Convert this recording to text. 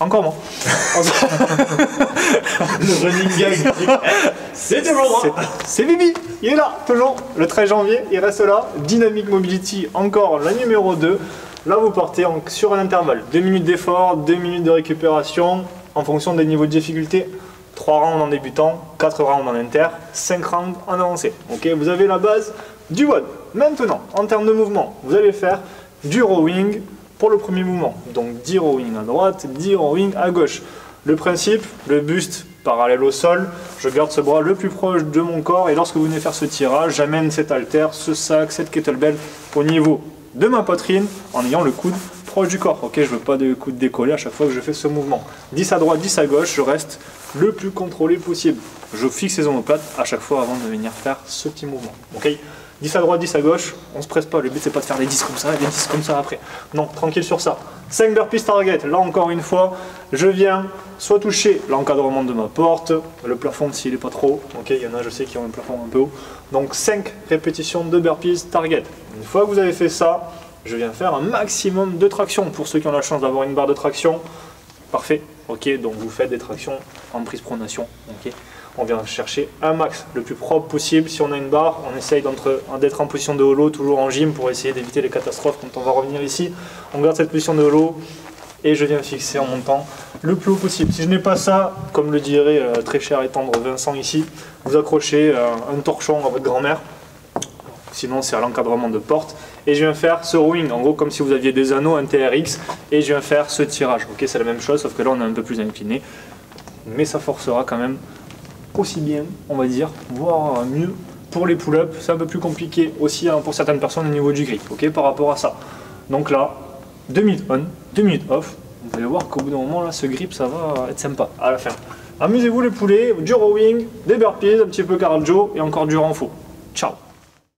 encore moi. Le running gag. C'est toujours moi. C'est Bibi, il est là, toujours. Le 13 janvier, il reste là. Dynamic Mobility, encore la numéro 2. Là, vous partez sur un intervalle. 2 minutes d'effort, 2 minutes de récupération, en fonction des niveaux de difficulté. 3 rounds en débutant, 4 rounds en inter, 5 rounds en avancé. Ok, vous avez la base du WOD. Maintenant, en termes de mouvement, vous allez faire du rowing pour le premier mouvement. Donc 10 rowing à droite, 10 rowing à gauche. Le principe, le buste parallèle au sol, je garde ce bras le plus proche de mon corps et lorsque vous venez faire ce tirage, j'amène cet haltère, ce sac, cette kettlebell au niveau de ma poitrine en ayant le coude proche du corps. Ok, je veux pas de coude décollé à chaque fois que je fais ce mouvement. 10 à droite, 10 à gauche, je reste le plus contrôlé possible. Je fixe les omoplates à chaque fois avant de venir faire ce petit mouvement. Ok, 10 à droite, 10 à gauche, on se presse pas. Le but c'est pas de faire des 10 comme ça et des 10 comme ça après. Non, tranquille sur ça. 5 burpees target. Là encore une fois, je viens soit toucher l'encadrement de ma porte, le plafond s'il est pas trop. Ok, il y en a je sais qui ont un plafond un peu haut. Donc 5 répétitions de burpees target. Une fois que vous avez fait ça, je viens faire un maximum de traction. Pour ceux qui ont la chance d'avoir une barre de traction, parfait. Ok, donc vous faites des tractions en prise pronation. Ok, on vient chercher un max le plus propre possible. Si on a une barre, on essaye d'être en position de holo, toujours en gym pour essayer d'éviter les catastrophes quand on va revenir ici. On garde cette position de holo et je viens fixer en montant le plus haut possible. Si je n'ai pas ça, comme le dirait très cher et tendre Vincent ici, vous accrochez un torchon à votre grand-mère. Sinon c'est à l'encadrement de porte et je viens faire ce rowing en gros comme si vous aviez des anneaux, un TRX et je viens faire ce tirage. Ok, c'est la même chose sauf que là on est un peu plus incliné mais ça forcera quand même aussi bien on va dire, voire mieux pour les pull-ups. C'est un peu plus compliqué aussi hein, pour certaines personnes au niveau du grip, ok, par rapport à ça. Donc là 2 minutes on, 2 minutes off, vous allez voir qu'au bout d'un moment là ce grip ça va être sympa à la fin. Amusez-vous les poulets, du rowing, des burpees, un petit peu cardio et encore du renfort. Ciao.